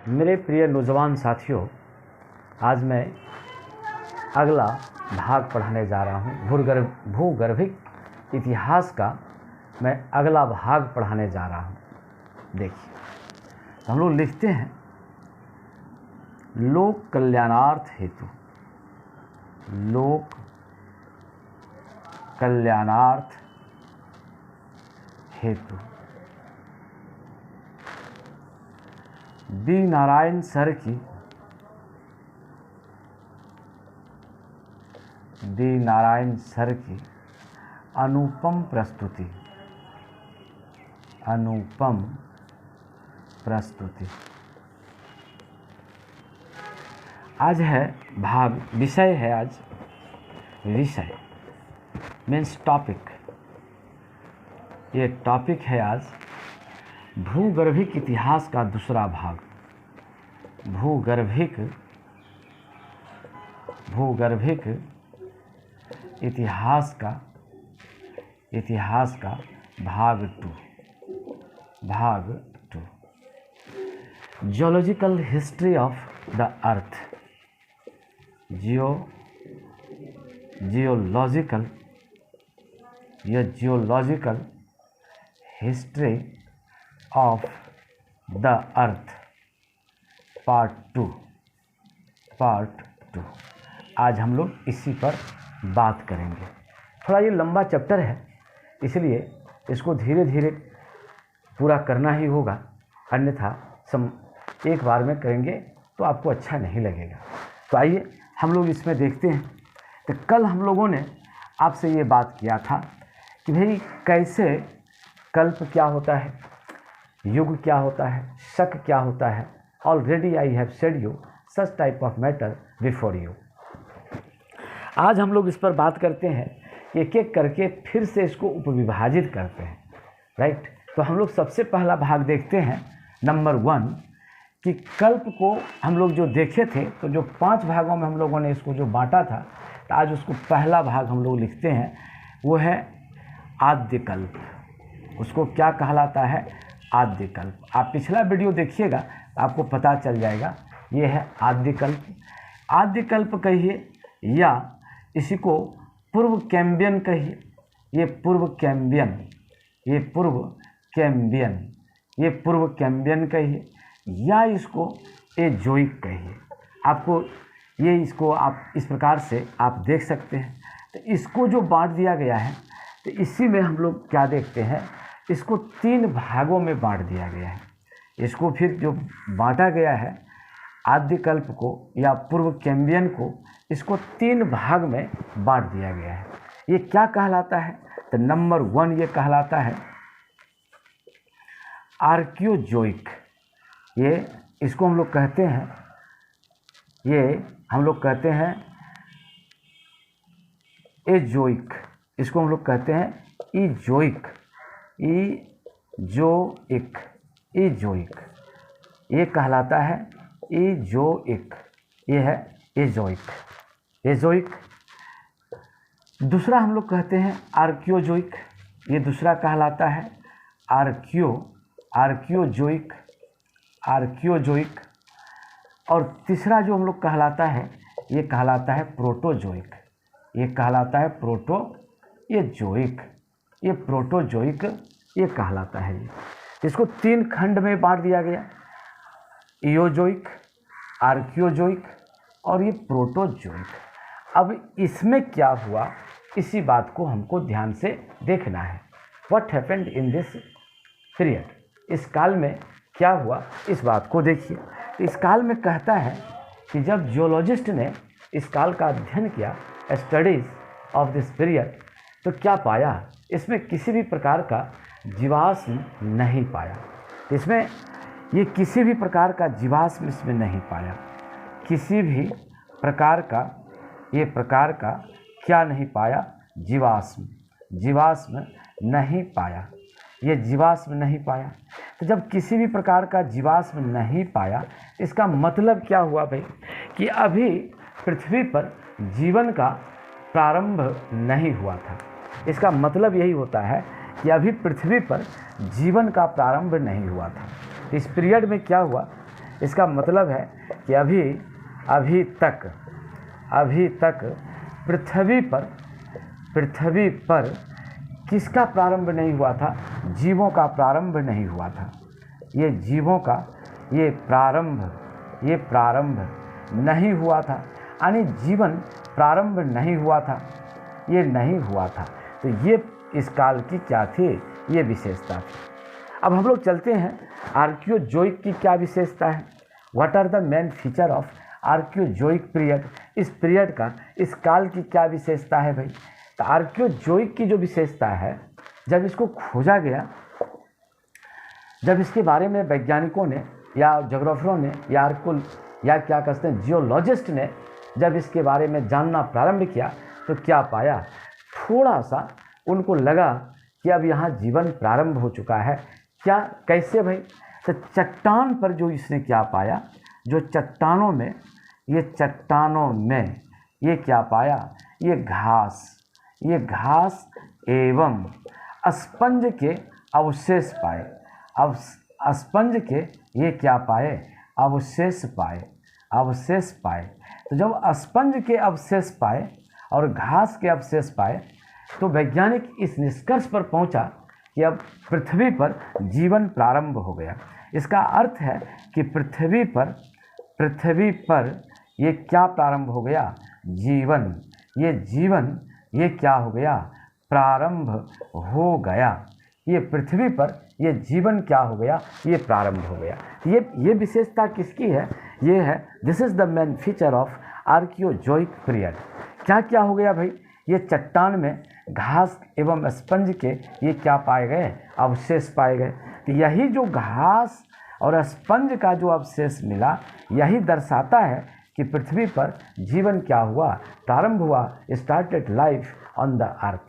मेरे प्रिय नौजवान साथियों, आज मैं अगला भाग पढ़ाने जा रहा हूँ। भूगर्भिक इतिहास का मैं अगला भाग पढ़ाने जा रहा हूँ। देखिए, तो हम लोग लिखते हैं लोक कल्याणार्थ हेतु, लोक कल्याणार्थ हेतु डी नारायण सर की अनुपम प्रस्तुति आज है भाग, विषय है आज, विषय मीन्स टॉपिक। ये टॉपिक है आज भूगर्भिक इतिहास का दूसरा भाग। भूगर्भिक इतिहास का भाग two. Geological history of the earth. Geological history of the earth part two. आज हम लोग इसी पर बात करेंगे। थोड़ा ये लंबा चैप्टर है, इसलिए इसको धीरे धीरे पूरा करना ही होगा, अन्यथा एक बार में करेंगे तो आपको अच्छा नहीं लगेगा। तो आइए हम लोग इसमें देखते हैं। तो कल हम लोगों ने आपसे ये बात किया था कि भाई कैसे कल्प क्या होता है, युग क्या होता है, शक क्या होता है। Already I have said you such type of matter before you. आज हम लोग इस पर बात करते हैं, एक एक करके फिर से इसको उपविभाजित करते हैं, राइट। तो हम लोग सबसे पहला भाग देखते हैं, नंबर 1, कि कल्प को हम लोग जो देखे थे, तो जो 5 भागों में हम लोगों ने इसको जो बांटा था, तो आज उसको पहला भाग हम लोग लिखते हैं, वो है आद्यकल्प। उसको क्या कहलाता है? आद्यकल्प। आप पिछला वीडियो देखिएगा, आपको पता चल जाएगा। ये है आद्यकल्प। आद्यकल्प कहिए या इसी को पूर्व कैम्बियन कहिए। ये पूर्व कैम्बियन कहिए या इसको एजोइक कहिए। आपको ये इसको आप इस प्रकार से आप देख सकते हैं। तो इसको जो बांट दिया गया है, तो इसी में हम लोग क्या देखते हैं, इसको 3 भागों में बांट दिया गया है। इसको फिर जो बांटा गया है आद्यकल्प को या पूर्व कैम्बियन को, इसको 3 भाग में बांट दिया गया है। ये क्या कहलाता है? तो नंबर 1 ये कहलाता है आर्कियोजोइक। ये इसको हम लोग कहते हैं, एजोइक। इसको हम लोग कहते हैं इजोइक। ये कहलाता है इजोइक। ये है एजोइक। दूसरा हम लोग कहते हैं आर्कियोजोइक। ये दूसरा कहलाता है आर्कियोजोइक। और तीसरा जो हम लोग कहलाता है, ये कहलाता है प्रोटोजोइक। ये कहलाता है प्रोटोजोइक ये कहलाता है। इसको 3 खंड में बांट दिया गया, इयोजोइक, आर्कियोजोइक और ये प्रोटोजोइक। अब इसमें क्या हुआ, इसी बात को हमको ध्यान से देखना है। What happened in this period, इस काल में क्या हुआ, इस बात को देखिए। इस काल में कहता है कि जब जियोलॉजिस्ट ने इस काल का अध्ययन किया, स्टडीज ऑफ दिस पीरियड, तो क्या पाया, इसमें किसी भी प्रकार का जीवाश्म नहीं पाया। इसमें ये किसी भी प्रकार का जीवाश्म इसमें नहीं पाया। किसी भी प्रकार का क्या नहीं पाया? जीवाश्म नहीं पाया। ये जीवाश्म नहीं पाया। तो जब किसी भी प्रकार का जीवाश्म नहीं पाया, इसका मतलब क्या हुआ भाई, कि अभी पृथ्वी पर जीवन का प्रारंभ नहीं हुआ था। इसका मतलब यही होता है कि अभी पृथ्वी पर जीवन का प्रारंभ नहीं हुआ था। इस पीरियड में क्या हुआ, इसका मतलब है कि अभी तक पृथ्वी पर किसका प्रारंभ नहीं हुआ था? जीवों का प्रारंभ नहीं हुआ था। ये जीवों का ये प्रारंभ नहीं हुआ था, यानी जीवन प्रारंभ नहीं हुआ था, ये नहीं हुआ था। तो ये इस काल की क्या थी? ये विशेषता थी। अब हम लोग चलते हैं आर्कियोजोइक की क्या विशेषता है। What are the main feature of archaeozoic period? इस पीरियड का, इस काल की क्या विशेषता है भाई? तो आर्कियोजोइक की जो विशेषता है, जब इसको खोजा गया, जब इसके बारे में वैज्ञानिकों ने या जोग्राफरों ने या क्या कहते हैं जियोलॉजिस्ट ने जब इसके बारे में जानना प्रारंभ किया, तो क्या पाया? थोड़ा सा उनको लगा कि अब यहाँ जीवन प्रारंभ हो चुका है। क्या, कैसे भाई? तो चट्टान पर जो इसने क्या पाया, जो चट्टानों में ये क्या पाया? ये घास एवं स्पंज के अवशेष पाए। अब स्पंज के ये क्या पाए? अवशेष पाए। तो जब स्पंज के अवशेष पाए और घास के अवशेष पाए, तो वैज्ञानिक इस निष्कर्ष पर पहुंचा कि अब पृथ्वी पर जीवन प्रारंभ हो गया। इसका अर्थ है कि पृथ्वी पर ये क्या प्रारंभ हो गया? जीवन। ये क्या हो गया? प्रारंभ हो गया। ये पृथ्वी पर ये जीवन क्या हो गया? ये प्रारंभ हो गया। ये विशेषता किसकी है? ये है, this is the main feature of archaeozoic period. क्या हो गया भाई? ये चट्टान में घास एवं स्पंज के ये क्या पाए गए? अवशेष पाए गए। तो यही जो घास और स्पंज का जो अवशेष मिला, यही दर्शाता है कि पृथ्वी पर जीवन क्या हुआ? प्रारंभ हुआ। Started life on the earth.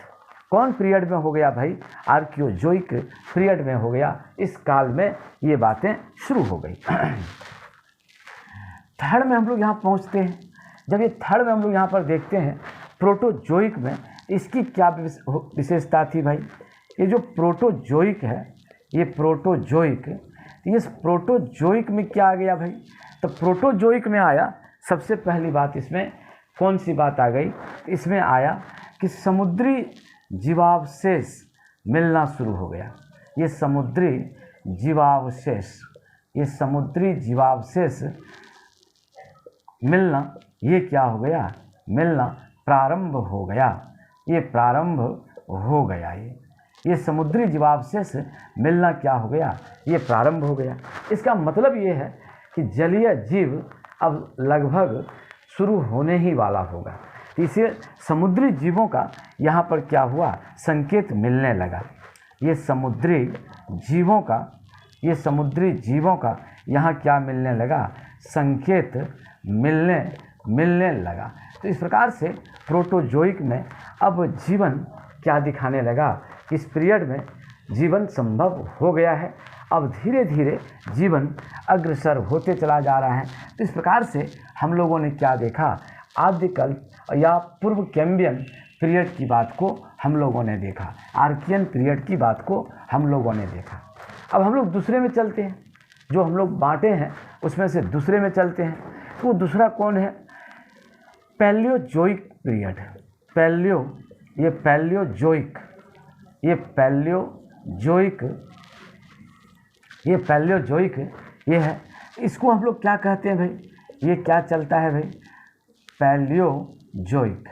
कौन पीरियड में हो गया भाई? आर्कियोजोइक पीरियड में हो गया। इस काल में ये बातें शुरू हो गई। थर्ड में हम लोग यहाँ पहुँचते हैं। जब ये थर्ड में हम लोग यहाँ पर देखते हैं, प्रोटोजोइक में इसकी क्या विशेषता थी भाई? ये जो प्रोटोजोइक है, ये प्रोटोजोइक, इस प्रोटोजोइक में क्या आ गया भाई? तो प्रोटोजोइक में आया, सबसे पहली बात इसमें कौन सी बात आ गई? इसमें आया कि समुद्री जीवावशेष मिलना शुरू हो गया। ये समुद्री जीवावशेष मिलना, ये क्या हो गया? मिलना प्रारंभ हो गया। ये समुद्री जीवावशेष मिलना क्या हो गया? ये प्रारंभ हो गया। इसका मतलब ये है कि जलीय जीव अब लगभग शुरू होने ही वाला होगा। इसे समुद्री जीवों का यहाँ पर क्या हुआ? संकेत मिलने लगा। ये समुद्री जीवों का यहाँ क्या मिलने लगा? संकेत मिलने लगा। तो इस प्रकार से प्रोटोजोइक में अब जीवन क्या दिखाने लगा? इस पीरियड में जीवन संभव हो गया है। अब धीरे धीरे जीवन अग्रसर होते चला जा रहा है। तो इस प्रकार से हम लोगों ने क्या देखा? आदिकल्प या पूर्व कैम्बियन पीरियड की बात को हम लोगों ने देखा, आर्कियन पीरियड की बात को हम लोगों ने देखा। अब हम लोग दूसरे में चलते हैं, जो हम लोग बांटे हैं उसमें से दूसरे में चलते हैं। तो दूसरा कौन है? Palaeozoic period. पैलियोजोइक ये है। इसको हम लोग क्या कहते हैं भाई? ये क्या चलता है भाई? पैलियोजोइक।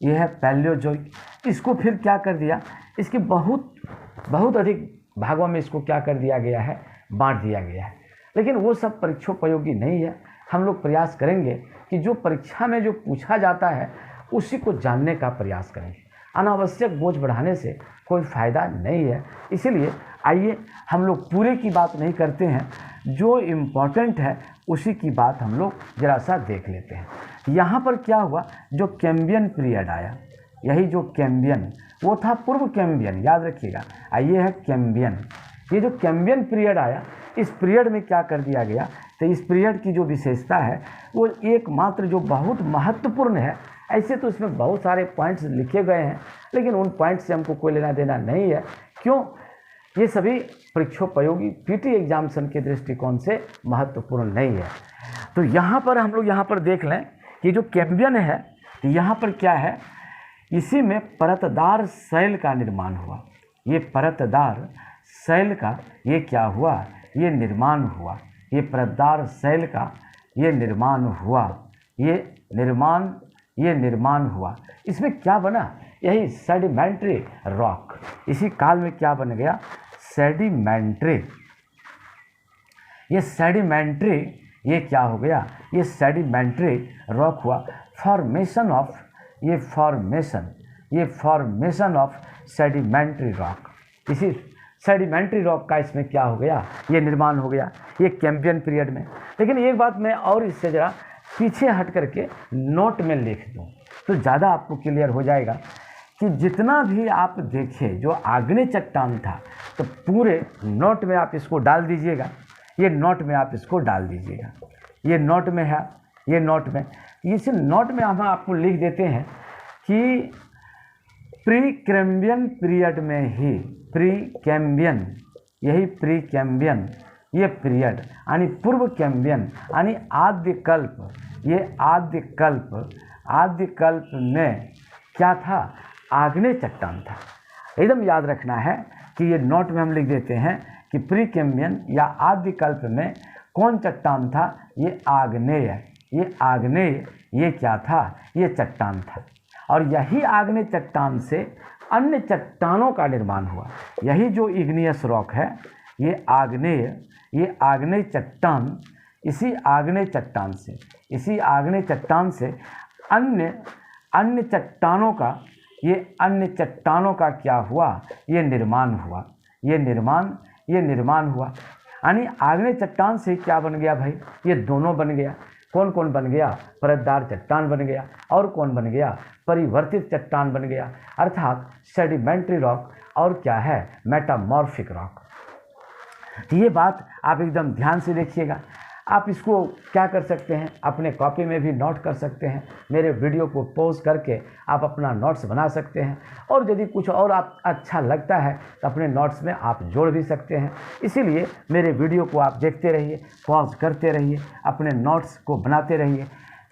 ये है पैलियोजोइक। इसको फिर क्या कर दिया? इसके बहुत अधिक भागों में इसको क्या कर दिया गया है? बांट दिया गया है। लेकिन वो सब परीक्षोपयोगी नहीं है। हम लोग प्रयास करेंगे कि जो परीक्षा में जो पूछा जाता है उसी को जानने का प्रयास करेंगे। अनावश्यक बोझ बढ़ाने से कोई फ़ायदा नहीं है। इसीलिए आइए हम लोग पूरे की बात नहीं करते हैं, जो इम्पोर्टेंट है उसी की बात हम लोग ज़रा सा देख लेते हैं। यहाँ पर क्या हुआ? जो कैम्बियन पीरियड आया, यही जो कैम्बियन, वो था पूर्व कैम्बियन, याद रखिएगा। ये है कैम्बियन। ये जो कैम्बियन पीरियड आया, इस पीरियड में क्या कर दिया गया? तो इस पीरियड की जो विशेषता है वो एकमात्र जो बहुत महत्वपूर्ण है, ऐसे तो इसमें बहुत सारे पॉइंट्स लिखे गए हैं, लेकिन उन पॉइंट्स से हमको कोई लेना देना नहीं है। क्यों? ये सभी परीक्षोपयोगी पीटी एग्जामिनेशन के दृष्टिकोण से महत्वपूर्ण नहीं है। तो यहाँ पर हम लोग यहाँ पर देख लें कि जो कैम्बियन है, तो यहाँ पर क्या है, इसी में परतदार शैल का निर्माण हुआ। ये परतदार शैल का ये क्या हुआ, ये निर्माण हुआ। ये परतदार शैल का ये निर्माण हुआ, ये निर्माण हुआ। इसमें क्या बना, यही सेडिमेंट्री रॉक। इसी काल में क्या बन गया, सेडिमेंट्री। ये सेडिमेंट्री ये क्या हो गया, ये सेडिमेंट्री रॉक हुआ। Formation of of sedimentary rock, इसी सेडिमेंट्री रॉक का इसमें क्या हो गया, ये निर्माण हो गया, ये कैम्बियन पीरियड में। लेकिन एक बात मैं और इससे ज़रा पीछे हट करके नोट में लिख दूँ तो ज़्यादा आपको क्लियर हो जाएगा कि जितना भी आप देखें जो आग्नेय चट्टान था, तो पूरे नोट में आप इसको डाल दीजिएगा। ये नोट में आप इसको डाल दीजिएगा, ये नोट में है, ये नोट में, इस नोट में हम आपको लिख देते हैं कि प्री कैम्बियन पीरियड में ही, प्री कैम्बियन, यही प्री कैम्बियन ये पीरियड यानी पूर्व कैम्बियन यानी आद्यकल्प, ये आद्यकल्प में क्या था, आग्नेय चट्टान था। एकदम याद रखना है कि ये नोट में हम लिख देते हैं कि प्री कैम्बियन या आद्यकल्प में कौन चट्टान था, ये आग्नेय, ये क्या था, ये चट्टान था। और यही आग्नेय चट्टान से अन्य चट्टानों का निर्माण हुआ। यही जो इग्नियस रॉक है, ये आग्नेय चट्टान, इसी आग्नेय चट्टान से अन्य चट्टानों का क्या हुआ, ये निर्माण हुआ। यानी आग्नेय चट्टान से क्या बन गया भाई, ये दोनों बन गया। कौन कौन बन गया, परतदार चट्टान बन गया, और कौन बन गया, परिवर्तित चट्टान बन गया, अर्थात सेडिमेंट्री रॉक, और क्या है, मेटामॉर्फिक रॉक। तो ये बात आप एकदम ध्यान से देखिएगा। आप इसको क्या कर सकते हैं, अपने कॉपी में भी नोट कर सकते हैं। मेरे वीडियो को पॉज करके आप अपना नोट्स बना सकते हैं, और यदि कुछ और आप अच्छा लगता है तो अपने नोट्स में आप जोड़ भी सकते हैं। इसीलिए मेरे वीडियो को आप देखते रहिए, पॉज करते रहिए, अपने नोट्स को बनाते रहिए।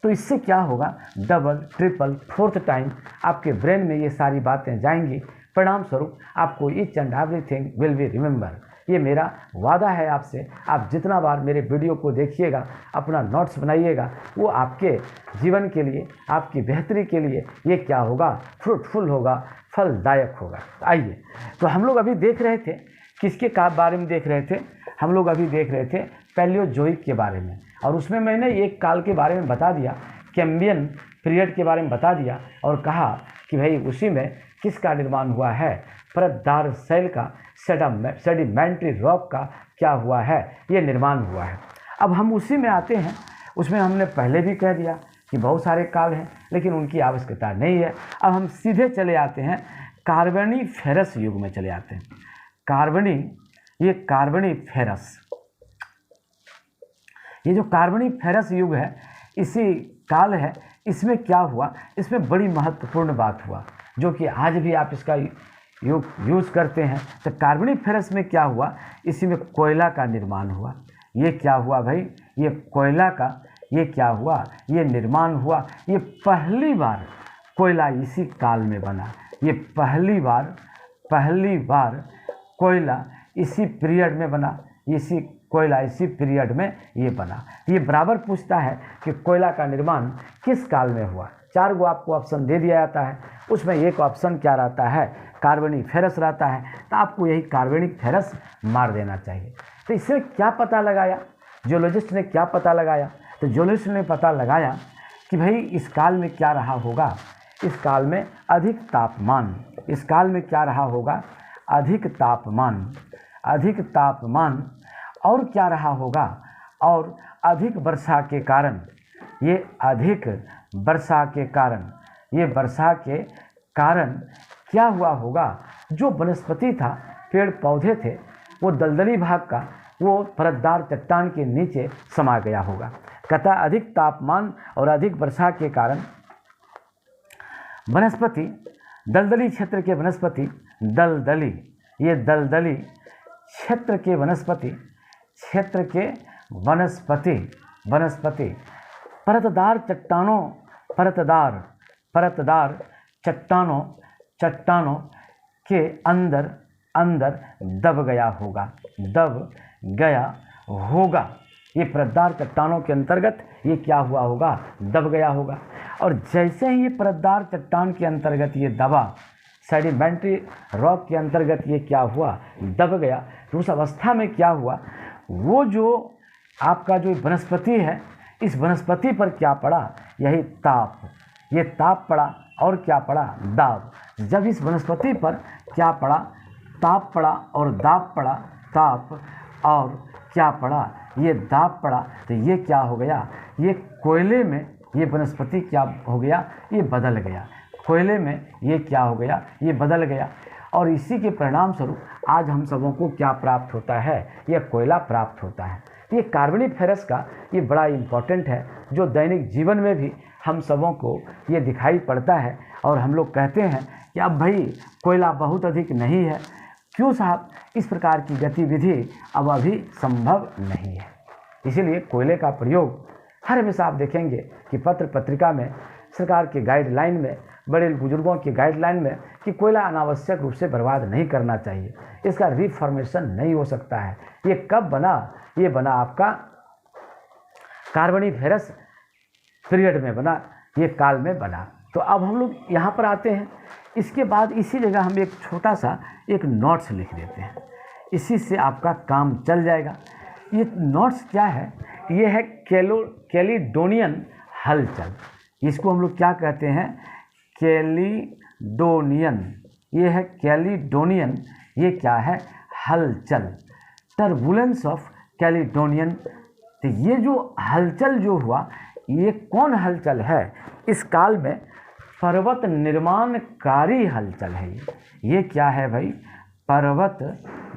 तो इससे क्या होगा, डबल, ट्रिपल, फोर्थ टाइम आपके ब्रेन में ये सारी बातें जाएंगी। परिणाम स्वरूप आपको each and everything will be remember. ये मेरा वादा है आपसे। आप जितना बार मेरे वीडियो को देखिएगा, अपना नोट्स बनाइएगा, वो आपके जीवन के लिए, आपकी बेहतरी के लिए ये क्या होगा, फ्रूटफुल होगा, फलदायक होगा। आइए, तो हम लोग अभी देख रहे थे, किसके बारे में देख रहे थे, हम लोग अभी देख रहे थे पैलियोजोइक के बारे में। और उसमें मैंने एक काल के बारे में बता दिया, कैम्बियन पीरियड के बारे में बता दिया, और कहा कि भाई उसी में किसका निर्माण हुआ है, परतदार शैल का, सेडिमेंट्री रॉक का क्या हुआ है, ये निर्माण हुआ है। अब हम उसी में आते हैं। उसमें हमने पहले भी कह दिया कि बहुत सारे काल हैं, लेकिन उनकी आवश्यकता नहीं है। अब हम सीधे चले आते हैं कार्बोनिफेरस युग में चले आते हैं। कार्बोनिफेरस, ये जो कार्बोनिफेरस युग है, इसी काल है। इसमें क्या हुआ, इसमें बड़ी महत्वपूर्ण बात हुआ, जो कि आज भी आप इसका यूज़ करते हैं। तो कार्बोनिफेरस में क्या हुआ, इसी में कोयला का निर्माण हुआ। ये क्या हुआ भाई, ये कोयला का ये क्या हुआ, ये निर्माण हुआ। ये पहली बार कोयला इसी काल में बना। ये पहली बार कोयला इसी पीरियड में बना। कोयला इसी पीरियड में ये बना। ये बराबर पूछता है कि कोयला का निर्माण किस काल में हुआ। 4 गो आपको ऑप्शन दे दिया जाता है, उसमें एक ऑप्शन क्या रहता है, कार्बोनिफेरस रहता है। तो आपको यही कार्बोनिफेरस मार देना चाहिए। तो इससे क्या पता लगाया, जियोलॉजिस्ट ने क्या पता लगाया, तो जियोलॉजिस्ट ने पता लगाया कि भाई इस काल में क्या रहा होगा, इस काल में अधिक तापमान, इस काल में क्या रहा होगा, अधिक तापमान, और क्या रहा होगा, और अधिक वर्षा के कारण, ये अधिक वर्षा के कारण क्या हुआ होगा, जो वनस्पति था, पेड़ पौधे थे, वो दलदली भाग का, वो परतदार चट्टान के नीचे समा गया होगा। कहता अधिक तापमान और अधिक वर्षा के कारण वनस्पति, दलदली क्षेत्र के वनस्पति, दलदली क्षेत्र के वनस्पति, क्षेत्र के वनस्पति परतदार चट्टानों, परतदार चट्टानों के अंदर दब गया होगा। ये परतदार चट्टानों के अंतर्गत ये क्या हुआ होगा, दब गया होगा। और जैसे ही ये परतदार चट्टान के अंतर्गत ये दबा, सेडिमेंट्री रॉक के अंतर्गत ये क्या हुआ, दब गया, तो उस अवस्था में क्या हुआ, वो जो आपका जो वनस्पति है, इस वनस्पति पर क्या पड़ा, यही ताप, ये ताप पड़ा और क्या पड़ा, दाब। जब इस वनस्पति पर क्या पड़ा, ताप पड़ा और दाब पड़ा, ताप और क्या पड़ा, ये दाब पड़ा, तो ये क्या हो गया, ये कोयले में ये वनस्पति क्या हो गया, ये बदल गया। कोयले में ये क्या हो गया, ये बदल गया। और इसी के परिणाम स्वरूप आज हम सबों को क्या प्राप्त होता है, यह कोयला प्राप्त होता है। ये कार्बनिफेरस का ये बड़ा इम्पोर्टेंट है, जो दैनिक जीवन में भी हम सबों को ये दिखाई पड़ता है। और हम लोग कहते हैं कि अब भाई कोयला बहुत अधिक नहीं है। क्यों साहब, इस प्रकार की गतिविधि अब अभी संभव नहीं है। इसीलिए कोयले का प्रयोग हर हमेशा आप देखेंगे कि पत्र पत्रिका में, सरकार के गाइडलाइन में, बड़े बुजुर्गों की गाइडलाइन में कि कोयला अनावश्यक रूप से बर्बाद नहीं करना चाहिए, इसका रिफॉर्मेशन नहीं हो सकता है। ये कब बना, ये बना आपका कार्बनिफेरस पीरियड में बना, ये काल में बना। तो अब हम लोग यहाँ पर आते हैं। इसके बाद इसी जगह हम एक छोटा सा एक नोट्स लिख देते हैं, इसी से आपका काम चल जाएगा। ये नोट्स क्या है, ये है कैलिडोनियन हलचल। इसको हम लोग क्या कहते हैं, कैलिडोनियन। ये है कैलिडोनियन, ये क्या है, हलचल, टर्बुलेंस ऑफ कैलिडोनियन। तो ये जो हलचल जो हुआ, ये कौन हलचल है, इस काल में पर्वत निर्माणकारी हलचल है। ये क्या है भाई, पर्वत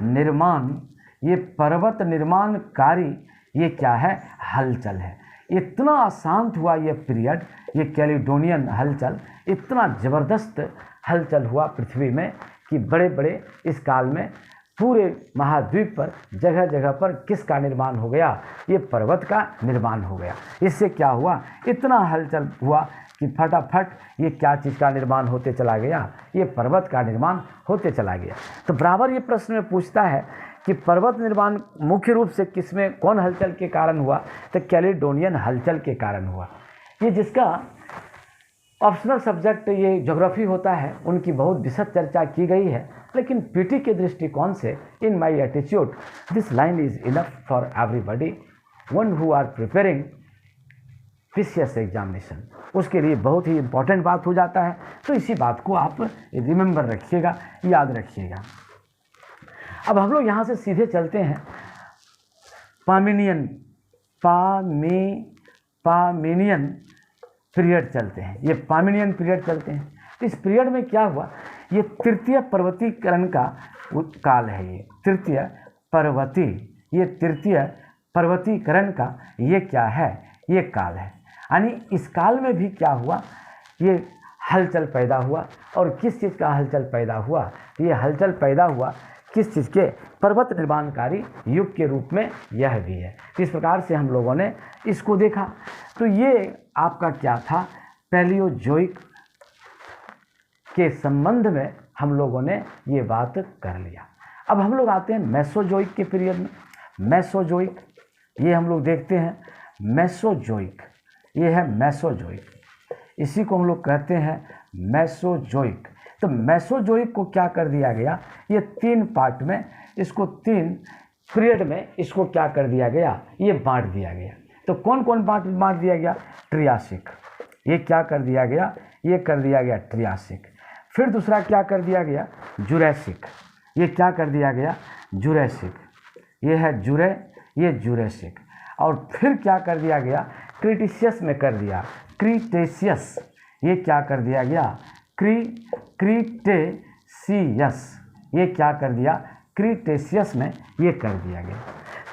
निर्माण, ये पर्वत निर्माणकारी ये क्या है, हलचल है। इतना अशांत हुआ ये पीरियड, ये कैलिडोनियन हलचल, इतना ज़बरदस्त हलचल हुआ पृथ्वी में कि बड़े बड़े इस काल में पूरे महाद्वीप पर जगह जगह पर किसका निर्माण हो गया, ये पर्वत का निर्माण हो गया। इससे क्या हुआ, इतना हलचल हुआ कि फटाफट ये क्या चीज़ का निर्माण होते चला गया, ये पर्वत का निर्माण होते चला गया। तो बराबर ये प्रश्न में पूछता है कि पर्वत निर्माण मुख्य रूप से किसमें, कौन हलचल के कारण हुआ, तो कैलिडोनियन हलचल के कारण हुआ। ये जिसका ऑप्शनल सब्जेक्ट ये ज्योग्राफी होता है, उनकी बहुत विशद चर्चा की गई है, लेकिन पीटी के दृष्टिकोण से in my attitude this line is enough for everybody one who are preparing PCS examination, उसके लिए बहुत ही इम्पोर्टेंट बात हो जाता है। तो इसी बात को आप रिमेंबर रखिएगा, याद रखिएगा। अब हम लोग यहाँ से सीधे चलते हैं पामिनियन पीरियड चलते हैं। ये पामिनियन पीरियड चलते हैं। तो इस पीरियड में क्या हुआ, ये तृतीय पर्वतीकरण का काल है। ये तृतीय पर्वतीकरण का ये क्या है, ये काल है। यानी इस काल में भी क्या हुआ, ये हलचल पैदा हुआ। और किस चीज़ का हलचल पैदा हुआ, ये हलचल पैदा हुआ किस चीज़ के, पर्वत निर्माणकारी युग के रूप में यह भी है। इस प्रकार से हम लोगों ने इसको देखा। तो ये आपका क्या था, पैलियोजोइक के संबंध में हम लोगों ने ये बात कर लिया। अब हम लोग आते हैं मेसोजोइक के पीरियड में। मेसोजोइक ये हम लोग देखते हैं, मेसोजोइक ये है मेसोजोइक, इसी को हम लोग कहते हैं मेसोजोइक। तो मेसोजोइक को क्या कर दिया गया, ये 3 पार्ट में, इसको 3 पीरियड में इसको क्या कर दिया गया, ये बांट दिया गया। तो कौन कौन बांट दिया गया, ट्रियासिक, ये क्या कर दिया गया, ये कर दिया गया ट्रियासिक। फिर दूसरा क्या कर दिया गया, जुरैसिक, ये क्या कर दिया गया, जुरैसिक, ये है ये जुरैसिक। और फिर क्या कर दिया गया, क्रीटेशियस में कर दिया, क्रीटेशियस, ये क्या कर दिया गया, क्रीटेशियस, ये क्या कर दिया, क्रीटेशियस में ये कर दिया गया।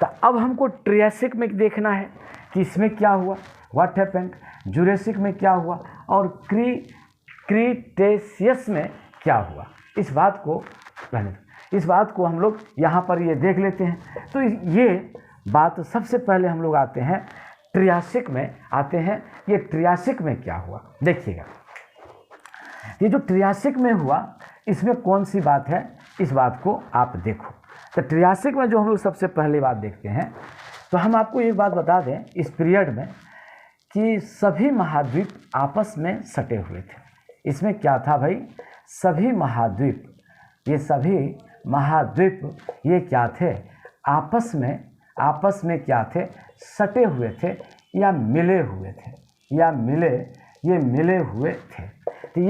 तो अब हमको ट्रियासिक में देखना है कि इसमें क्या हुआ, व्हाट हैपेंड, जुरैसिक में क्या हुआ और क्रीटेशियस में क्या हुआ। इस बात को पहले इस बात को हम लोग यहाँ पर ये देख लेते हैं। तो ये बात सबसे पहले हम लोग आते हैं ट्रियासिक में आते हैं। ये ट्रियासिक में क्या हुआ देखिएगा, ये जो ट्रियासिक में हुआ इसमें कौन सी बात है, इस बात को आप देखो। तो ट्रियासिक में जो हम लोग सबसे पहले बात देखते हैं, तो हम आपको एक बात बता दें इस पीरियड में कि सभी महाद्वीप आपस में सटे हुए थे। इसमें क्या था भाई, सभी महाद्वीप, ये सभी महाद्वीप ये क्या थे, आपस में क्या थे, सटे हुए थे या मिले हुए थे, या मिले हुए थे। तो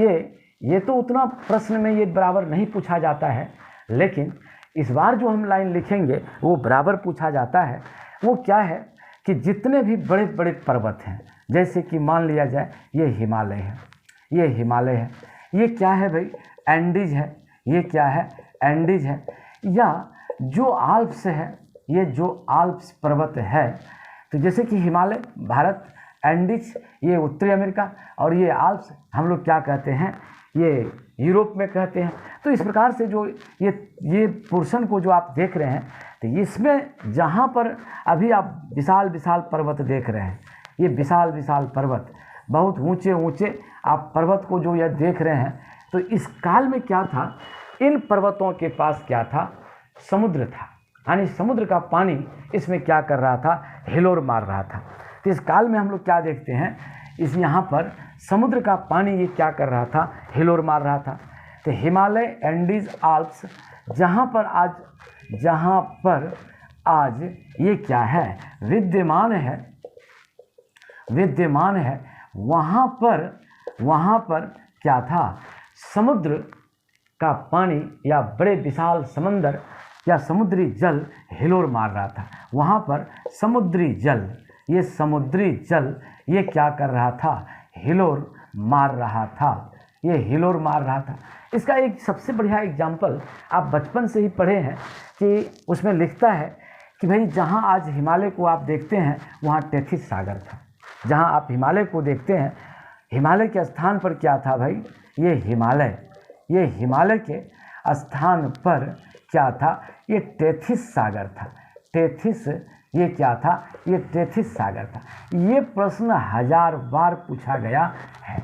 ये तो उतना प्रश्न में ये बराबर नहीं पूछा जाता है, लेकिन इस बार जो हम लाइन लिखेंगे वो बराबर पूछा जाता है। वो क्या है कि जितने भी बड़े बड़े पर्वत हैं, जैसे कि मान लिया जाए ये हिमालय है, ये क्या है भाई, एंडीज है, ये क्या है, एंडीज है। या जो आल्प्स है, ये जो आल्प्स पर्वत है, तो जैसे कि हिमालय भारत, एंडीज ये उत्तरी अमेरिका, और ये आल्प्स हम लोग क्या कहते हैं, ये यूरोप में कहते हैं। तो इस प्रकार से जो ये पोर्शन को जो आप देख रहे हैं, तो इसमें जहाँ पर अभी आप विशाल विशाल पर्वत देख रहे हैं, ये विशाल विशाल पर्वत, बहुत ऊंचे ऊंचे आप पर्वत को जो ये देख रहे हैं, तो इस काल में क्या था, इन पर्वतों के पास क्या था, समुद्र था, यानी समुद्र का पानी इसमें क्या कर रहा था, हिलोर मार रहा था। तो इस काल में हम लोग क्या देखते हैं, इस यहाँ पर समुद्र का पानी ये क्या कर रहा था, हिलोर मार रहा था। तो हिमालय, एंडीज, आल्प्स जहाँ पर आज ये क्या है, विद्यमान है, वहाँ पर क्या था, समुद्र का पानी या बड़े विशाल समंदर या समुद्री जल हिलोर मार रहा था। वहाँ पर समुद्री जल ये क्या कर रहा था, हिलोर मार रहा था। इसका एक सबसे बढ़िया एग्जाम्पल आप बचपन से ही पढ़े हैं कि उसमें लिखता है कि भाई जहाँ आज हिमालय को आप देखते हैं वहाँ टेथिस सागर था। जहाँ आप हिमालय को देखते हैं, हिमालय के स्थान पर क्या था भाई, ये हिमालय के स्थान पर क्या था, ये टेथिस सागर था। टेथिस ये क्या था, ये टेथिस सागर था। ये प्रश्न 1000 बार पूछा गया है।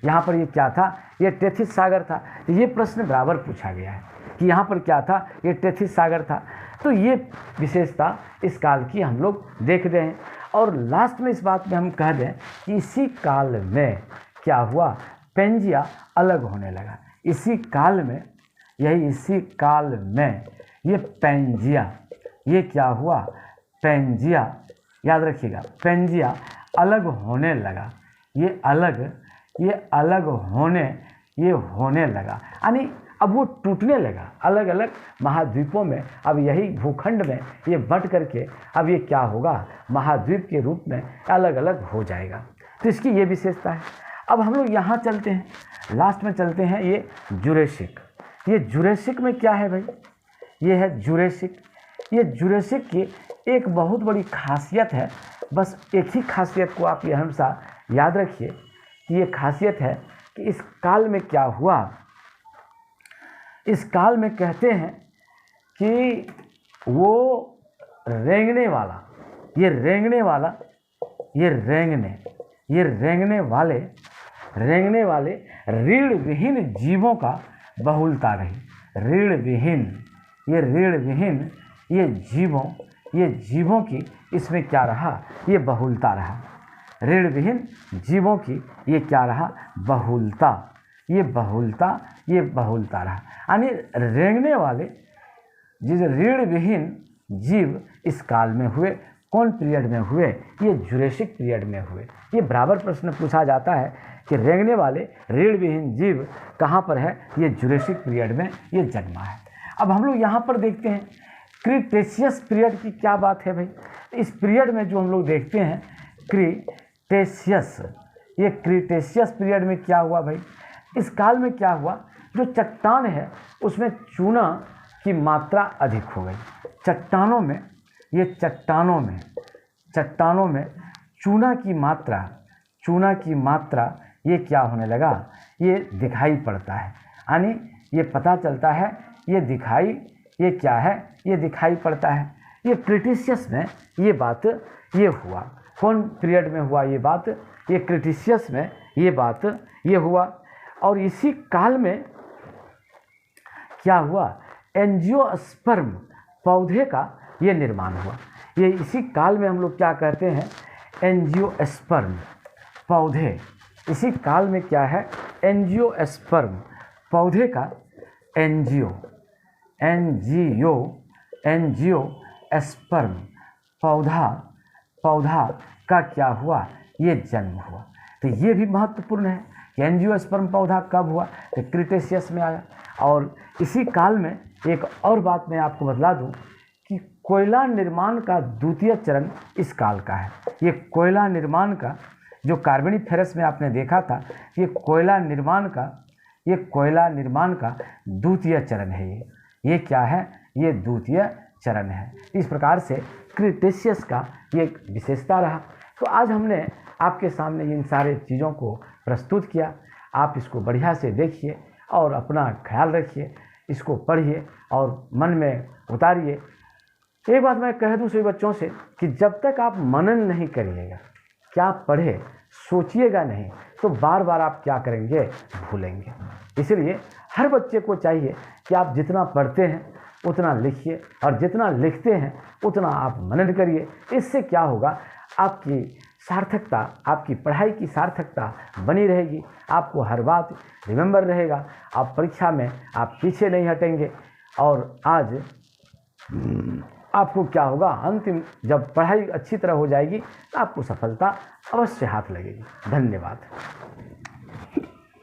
यहाँ पर ये क्या था, ये टेथिस सागर था। ये प्रश्न बराबर पूछा गया है कि यहाँ पर क्या था, ये टेथिस सागर था। तो ये विशेषता इस काल की हम लोग देख रहे हैं। और लास्ट में इस बात में हम कह दें कि इसी काल में क्या हुआ, पेंजिया अलग होने लगा। इसी काल में ये पेंजिया, ये क्या हुआ, पेंजिया, याद रखिएगा, पेंजिया अलग होने लगा। ये अलग होने लगा, यानी अब वो टूटने लगा अलग अलग महाद्वीपों में। अब यही भूखंड में ये बंट करके अब ये क्या होगा, महाद्वीप के रूप में अलग अलग हो जाएगा। तो इसकी ये विशेषता है। अब हम लोग यहाँ चलते हैं, लास्ट में चलते हैं, ये जुरेसिक। ये जुरेसिक में क्या है भाई, ये है जुरेसिक। ये जुरेसिक की एक बहुत बड़ी खासियत है, बस एक ही खासियत को आप ये हमेशा याद रखिए कि ये खासियत है कि इस काल में क्या हुआ। इस काल में कहते हैं कि वो रेंगने वाले रीढ़ विहीन जीवों का बहुलता रही। ये जीवों की इसमें क्या रहा, ये बहुलता रहा। रीढ़ विहीन जीवों की ये क्या रहा, ये बहुलता रहा। यानी रेंगने वाले जिस रीढ़ विहीन जीव इस काल में हुए, कौन पीरियड में हुए, ये जुरेसिक पीरियड में हुए। ये बराबर प्रश्न पूछा जाता है कि रेंगने वाले रीढ़ विहीन जीव कहाँ पर है, ये जुरेसिक पीरियड में ये जन्मा है। अब हम लोग यहाँ पर देखते हैं क्रीटेशियस पीरियड की क्या बात है भाई। इस पीरियड में जो हम लोग देखते हैं क्रीटेशियस, ये क्रीटेशियस पीरियड में क्या हुआ भाई, इस काल में क्या हुआ, जो चट्टान है उसमें चूना की मात्रा अधिक हो गई। चट्टानों में चूना की मात्रा ये क्या होने लगा, ये दिखाई पड़ता है। यानी ये पता चलता है, ये दिखाई ये क्या है, ये दिखाई पड़ता है। ये क्रिटिशियस में ये बात ये हुआ। कौन पीरियड में हुआ ये बात, ये क्रिटिशियस में ये बात ये हुआ। और इसी काल में क्या हुआ, एंजियोस्पर्म पौधे का ये निर्माण हुआ। ये इसी काल में हम लोग क्या कहते हैं, एंजियोस्पर्म पौधे। इसी काल में क्या है, एंजियोस्पर्म पौधे का एंजियोस्पर्म पौधा का क्या हुआ, ये जन्म हुआ। तो ये भी महत्वपूर्ण है कि एंजियोस्पर्म पौधा कब हुआ, तो क्रिटेशियस में आया। और इसी काल में एक और बात मैं आपको बतला दूं कि कोयला निर्माण का द्वितीय चरण इस काल का है। ये कोयला निर्माण का जो कार्बोनिफेरस में आपने देखा था, ये कोयला निर्माण का द्वितीय चरण है। ये क्या है, ये द्वितीय चरण है। इस प्रकार से क्रिटेशियस का ये एक विशेषता रहा। तो आज हमने आपके सामने इन सारे चीज़ों को प्रस्तुत किया। आप इसको बढ़िया से देखिए और अपना ख्याल रखिए, इसको पढ़िए और मन में उतारिए। एक बात मैं कह दूं सभी बच्चों से कि जब तक आप मनन नहीं करिएगा, क्या पढ़े सोचिएगा नहीं, तो बार बार आप क्या करेंगे, भूलेंगे। इसलिए हर बच्चे को चाहिए कि आप जितना पढ़ते हैं उतना लिखिए और जितना लिखते हैं उतना आप मनन करिए। इससे क्या होगा, आपकी सार्थकता, आपकी पढ़ाई की सार्थकता बनी रहेगी। आपको हर बात रिमेंबर रहेगा। आप परीक्षा में आप पीछे नहीं हटेंगे। और आज आपको क्या होगा, अंतिम जब पढ़ाई अच्छी तरह हो जाएगी तो आपको सफलता अवश्य हाथ लगेगी। धन्यवाद।